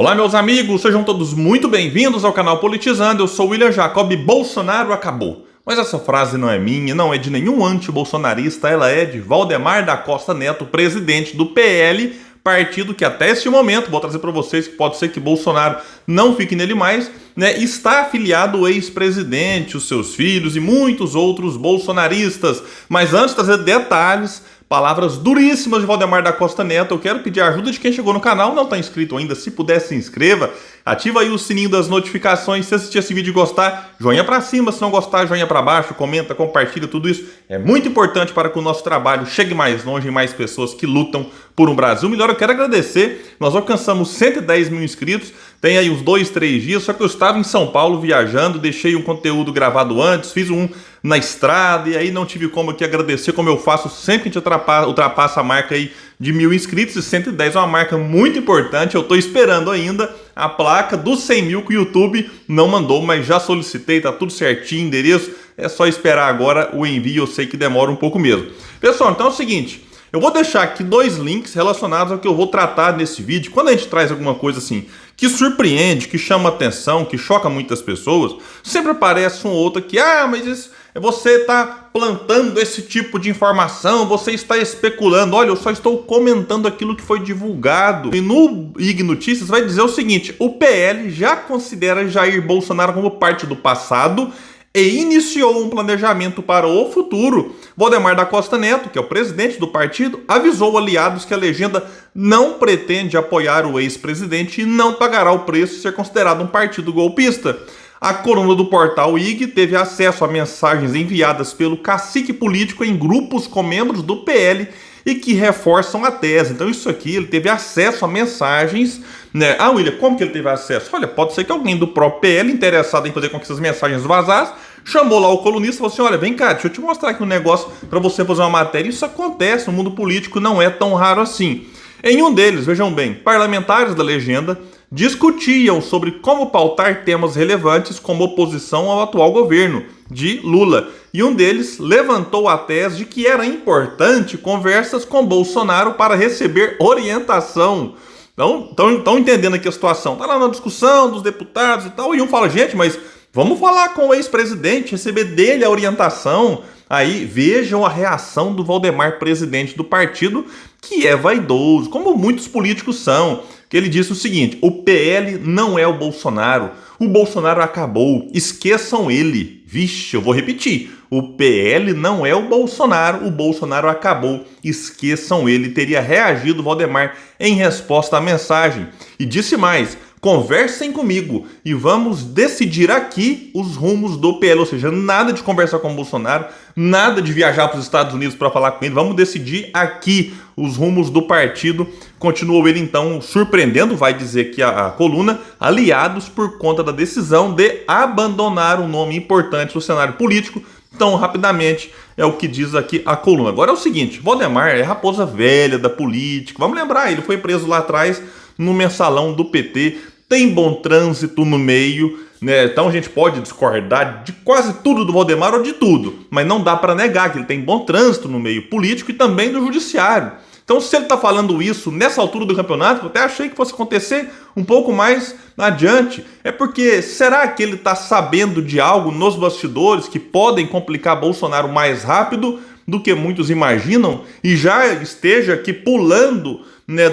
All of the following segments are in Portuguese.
Olá, meus amigos, sejam todos muito bem-vindos ao canal Politizando. Eu sou William Jacob. Bolsonaro acabou. Mas essa frase não é minha, não é de nenhum antibolsonarista, ela é de Valdemar da Costa Neto, presidente do PL, partido que até este momento, vou trazer para vocês que pode ser que Bolsonaro não fique nele mais, está afiliado o ex-presidente, os seus filhos e muitos outros bolsonaristas. Mas antes de trazer detalhes, palavras duríssimas de Valdemar da Costa Neto, eu quero pedir a ajuda de quem chegou no canal, não está inscrito ainda, se puder se inscreva, ativa aí o sininho das notificações, se assistir esse vídeo e gostar, joinha para cima, se não gostar, joinha para baixo, comenta, compartilha, tudo isso é muito importante para que o nosso trabalho chegue mais longe e mais pessoas que lutam por um Brasil melhor. Eu quero agradecer, nós alcançamos 110 mil inscritos, tem aí uns 2, 3 dias, só que eu estava em São Paulo viajando, deixei um conteúdo gravado antes, fiz um na estrada e aí não tive como aqui agradecer, como eu faço sempre que a gente ultrapassa a marca aí de 1000 inscritos, e 110 é uma marca muito importante. Eu estou esperando ainda a placa dos 100 mil que o YouTube não mandou, mas já solicitei, tá tudo certinho, endereço, é só esperar agora o envio, eu sei que demora um pouco mesmo. Pessoal, então é o seguinte, eu vou deixar aqui 2 links relacionados ao que eu vou tratar nesse vídeo. Quando a gente traz alguma coisa assim que surpreende, que chama atenção, que choca muitas pessoas, sempre aparece um outro que, mas isso, você está plantando esse tipo de informação, você está especulando. Olha, eu só estou comentando aquilo que foi divulgado. E no IG Notícias vai dizer o seguinte: o PL já considera Jair Bolsonaro como parte do passado e iniciou um planejamento para o futuro. Valdemar da Costa Neto, que é o presidente do partido, avisou aliados que a legenda não pretende apoiar o ex-presidente e não pagará o preço de ser considerado um partido golpista. A coluna do portal IG teve acesso a mensagens enviadas pelo cacique político em grupos com membros do PL e que reforçam a tese. Então isso aqui, ele teve acesso a mensagens, William, como que ele teve acesso? Olha, pode ser que alguém do próprio PL, interessado em fazer com que essas mensagens vazassem, chamou lá o colunista e falou assim: olha, vem cá, deixa eu te mostrar aqui um negócio para você fazer uma matéria. Isso acontece no mundo político, não é tão raro assim. Em um deles, vejam bem, parlamentares da legenda discutiam sobre como pautar temas relevantes como oposição ao atual governo de Lula. E um deles levantou a tese de que era importante conversas com Bolsonaro para receber orientação. Então, estão entendendo aqui a situação. Está lá na discussão dos deputados e tal, e um fala: gente, mas vamos falar com o ex-presidente, receber dele a orientação. Aí vejam a reação do Valdemar, presidente do partido, que é vaidoso, como muitos políticos são. Que ele disse o seguinte: o PL não é o Bolsonaro acabou, esqueçam ele. Vixe, eu vou repetir, o PL não é o Bolsonaro acabou, esqueçam ele. Teria reagido Valdemar em resposta à mensagem e disse mais: conversem comigo e vamos decidir aqui os rumos do PL. Ou seja, nada de conversar com o Bolsonaro, nada de viajar para os Estados Unidos para falar com ele, vamos decidir aqui os rumos do partido. Continuou ele então surpreendendo, vai dizer que a coluna, aliados por conta da decisão de abandonar um nome importante no cenário político tão rapidamente, é o que diz aqui a coluna. Agora é o seguinte, Valdemar é raposa velha da política, vamos lembrar, ele foi preso lá atrás no mensalão do PT, tem bom trânsito no meio, então a gente pode discordar de quase tudo do Valdemar ou de tudo, mas não dá para negar que ele tem bom trânsito no meio político e também no judiciário. Então, se ele está falando isso nessa altura do campeonato, eu até achei que fosse acontecer um pouco mais adiante. É porque, será que ele está sabendo de algo nos bastidores que podem complicar Bolsonaro mais rápido do que muitos imaginam e já esteja aqui pulando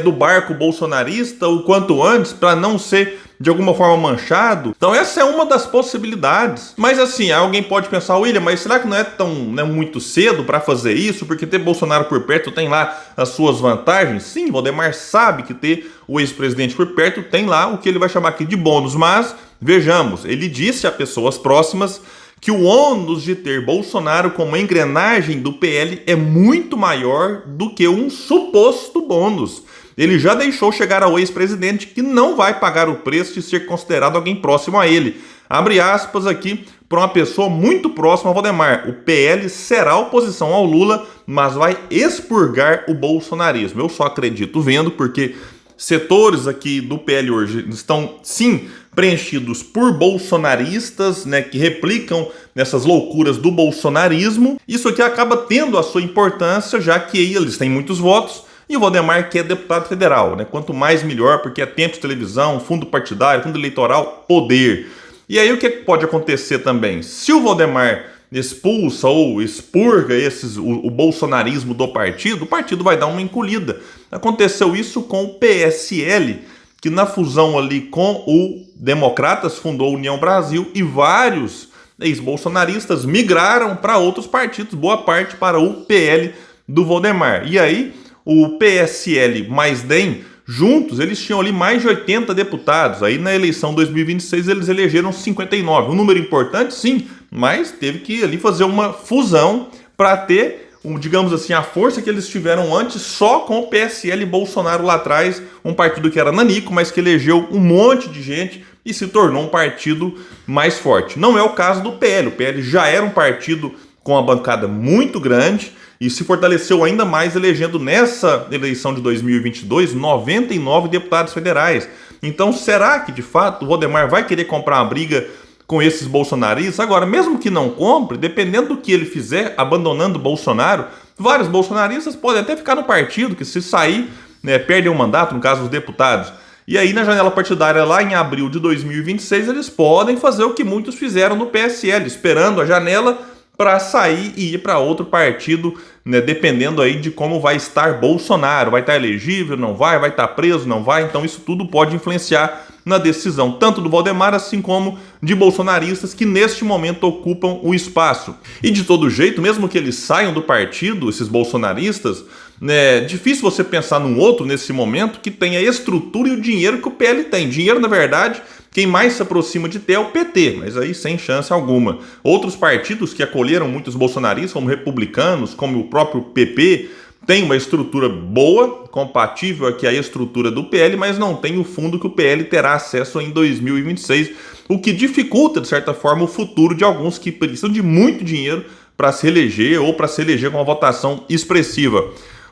do barco bolsonarista o quanto antes para não ser de alguma forma manchado? Então essa é uma das possibilidades. Mas assim, alguém pode pensar: William, mas será que não é tão muito cedo para fazer isso? Porque ter Bolsonaro por perto tem lá as suas vantagens? Sim, Valdemar sabe que ter o ex-presidente por perto tem lá o que ele vai chamar aqui de bônus. Mas vejamos, ele disse a pessoas próximas que o ônus de ter Bolsonaro como engrenagem do PL é muito maior do que um suposto bônus. Ele já deixou chegar ao ex-presidente que não vai pagar o preço de ser considerado alguém próximo a ele. Abre aspas aqui para uma pessoa muito próxima ao Valdemar: o PL será oposição ao Lula, mas vai expurgar o bolsonarismo. Eu só acredito vendo, porque setores aqui do PL hoje estão, sim, preenchidos por bolsonaristas, que replicam nessas loucuras do bolsonarismo. Isso aqui acaba tendo a sua importância, já que eles têm muitos votos E o Valdemar quer deputado federal, né? Quanto mais melhor, porque é tempo de televisão, fundo partidário, fundo eleitoral, poder. E aí o que pode acontecer também? Se o Valdemar expulsa ou expurga o bolsonarismo do partido, o partido vai dar uma encolhida. Aconteceu isso com o PSL, que na fusão ali com o Democratas fundou a União Brasil e vários ex-bolsonaristas migraram para outros partidos, boa parte para o PL do Valdemar. E aí o PSL mais DEM, juntos, eles tinham ali mais de 80 deputados. Aí na eleição 2026 eles elegeram 59. Um número importante, sim, mas teve que ali fazer uma fusão para ter, digamos assim, a força que eles tiveram antes só com o PSL e Bolsonaro lá atrás, um partido que era nanico, mas que elegeu um monte de gente e se tornou um partido mais forte. Não é o caso do PL. O PL já era um partido com uma bancada muito grande e se fortaleceu ainda mais elegendo nessa eleição de 2022 99 deputados federais. Então será que de fato o Valdemar vai querer comprar uma briga com esses bolsonaristas? Agora, mesmo que não compre, dependendo do que ele fizer, abandonando Bolsonaro, vários bolsonaristas podem até ficar no partido, que se sair, né, perdem o mandato, no caso os deputados. E aí na janela partidária lá em abril de 2026 eles podem fazer o que muitos fizeram no PSL, esperando a janela para sair e ir para outro partido, né, dependendo aí de como vai estar Bolsonaro. Vai estar elegível, não vai estar preso, não vai. Então isso tudo pode influenciar na decisão tanto do Valdemar assim como de bolsonaristas que neste momento ocupam o espaço. E de todo jeito, mesmo que eles saiam do partido, esses bolsonaristas, é difícil você pensar num outro nesse momento que tenha a estrutura e o dinheiro que o PL tem. Dinheiro, na verdade, quem mais se aproxima de ter é o PT, mas aí sem chance alguma. Outros partidos que acolheram muitos bolsonaristas, como republicanos, como o próprio PP, tem uma estrutura boa, compatível aqui à estrutura do PL, mas não tem o fundo que o PL terá acesso em 2026, o que dificulta, de certa forma, o futuro de alguns que precisam de muito dinheiro para se eleger ou para se eleger com uma votação expressiva.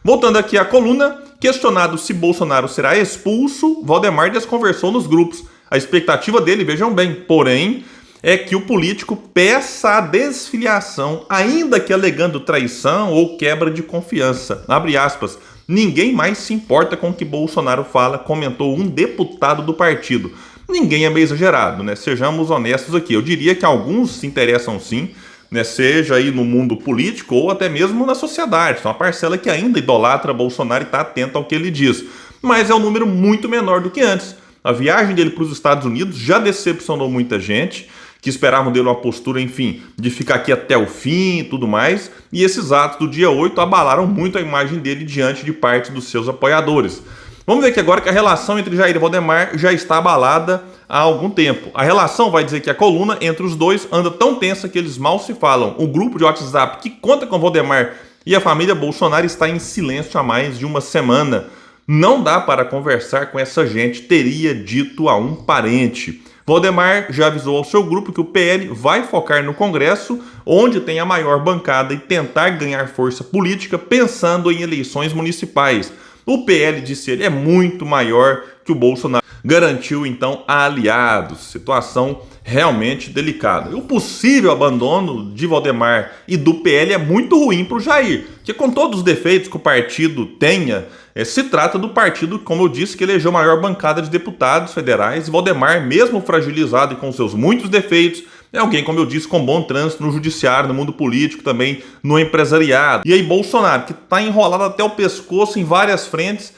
Voltando aqui à coluna, questionado se Bolsonaro será expulso, Valdemar desconversou nos grupos. A expectativa dele, vejam bem, porém, é que o político peça a desfiliação, ainda que alegando traição ou quebra de confiança. Abre aspas. Ninguém mais se importa com o que Bolsonaro fala, comentou um deputado do partido. Ninguém é meio exagerado, né? Sejamos honestos aqui. Eu diria que alguns se interessam sim, né, seja aí no mundo político ou até mesmo na sociedade. Tem uma parcela que ainda idolatra Bolsonaro e está atenta ao que ele diz. Mas é um número muito menor do que antes. A viagem dele para os Estados Unidos já decepcionou muita gente, que esperavam dele uma postura, enfim, de ficar aqui até o fim e tudo mais. E esses atos do dia 8 abalaram muito a imagem dele diante de parte dos seus apoiadores. Vamos ver aqui agora que a relação entre Jair e Valdemar já está abalada há algum tempo. A relação, vai dizer que a coluna entre os dois anda tão tensa que eles mal se falam. O grupo de WhatsApp que conta com Valdemar e a família Bolsonaro está em silêncio há mais de uma semana. Não dá para conversar com essa gente, teria dito a um parente. Valdemar já avisou ao seu grupo que o PL vai focar no Congresso, onde tem a maior bancada, e tentar ganhar força política pensando em eleições municipais. O PL, disse ele, é muito maior que o Bolsonaro. Garantiu, então, aliados. Situação realmente delicada. O possível abandono de Valdemar e do PL é muito ruim para o Jair, que com todos os defeitos que o partido tenha, se trata do partido, como eu disse, que elegeu a maior bancada de deputados federais. E Valdemar, mesmo fragilizado e com seus muitos defeitos, é alguém, como eu disse, com bom trânsito no judiciário, no mundo político, também no empresariado. E aí Bolsonaro, que está enrolado até o pescoço em várias frentes,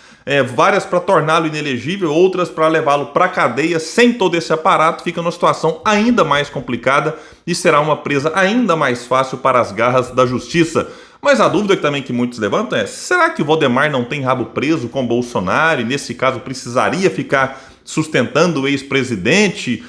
várias para torná-lo inelegível, outras para levá-lo para a cadeia. Sem todo esse aparato, fica numa situação ainda mais complicada e será uma presa ainda mais fácil para as garras da justiça. Mas a dúvida também que muitos levantam é: será que o Valdemar não tem rabo preso com Bolsonaro e nesse caso precisaria ficar sustentando o ex-presidente?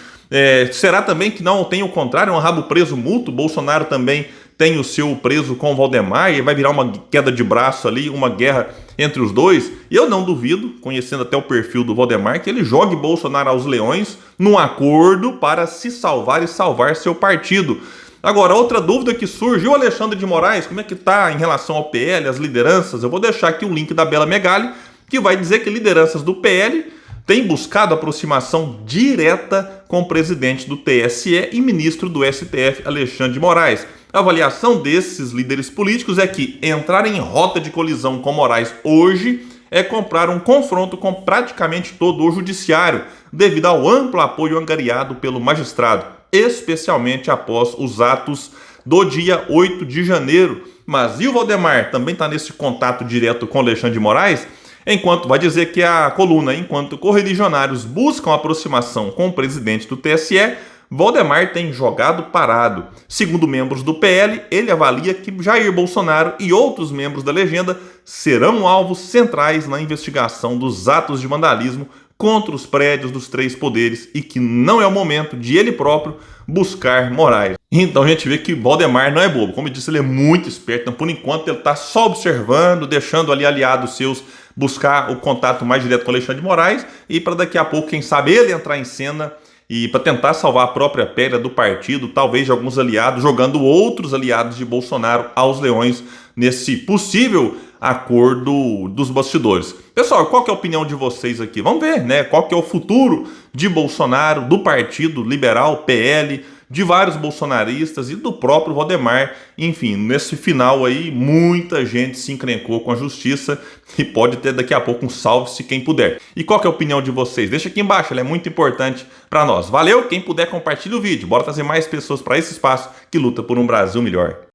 Será também que não tem o contrário, um rabo preso mútuo? Bolsonaro também tem o seu preso com o Valdemar e vai virar uma queda de braço ali, uma guerra entre os dois. E eu não duvido, conhecendo até o perfil do Valdemar, que ele jogue Bolsonaro aos leões num acordo para se salvar e salvar seu partido. Agora, outra dúvida que surge, o Alexandre de Moraes, como é que está em relação ao PL, as lideranças? Eu vou deixar aqui o link da Bela Megali, que vai dizer que lideranças do PL têm buscado aproximação direta com o presidente do TSE e ministro do STF, Alexandre de Moraes. A avaliação desses líderes políticos é que entrar em rota de colisão com Moraes hoje é comprar um confronto com praticamente todo o judiciário, devido ao amplo apoio angariado pelo magistrado, especialmente após os atos do dia 8 de janeiro. Mas e o Valdemar também está nesse contato direto com Alexandre de Moraes? Enquanto correligionários buscam aproximação com o presidente do TSE, Valdemar tem jogado parado. Segundo membros do PL, ele avalia que Jair Bolsonaro e outros membros da legenda serão alvos centrais na investigação dos atos de vandalismo contra os prédios dos três poderes e que não é o momento de ele próprio buscar Moraes. Então a gente vê que Valdemar não é bobo. Como eu disse, ele é muito esperto. Então, por enquanto, ele está só observando, deixando ali aliados seus buscar o contato mais direto com Alexandre de Moraes e para daqui a pouco, quem sabe, ele entrar em cena e para tentar salvar a própria pele do partido, talvez de alguns aliados, jogando outros aliados de Bolsonaro aos leões nesse possível acordo dos bastidores. Pessoal, qual que é a opinião de vocês aqui? Vamos ver, né? Qual que é o futuro de Bolsonaro, do Partido Liberal, PL, de vários bolsonaristas e do próprio Valdemar. Enfim, nesse final aí, muita gente se encrencou com a justiça e pode ter daqui a pouco um salve-se quem puder. E qual que é a opinião de vocês? Deixa aqui embaixo, ela é muito importante para nós. Valeu? Quem puder, compartilha o vídeo. Bora trazer mais pessoas para esse espaço que luta por um Brasil melhor.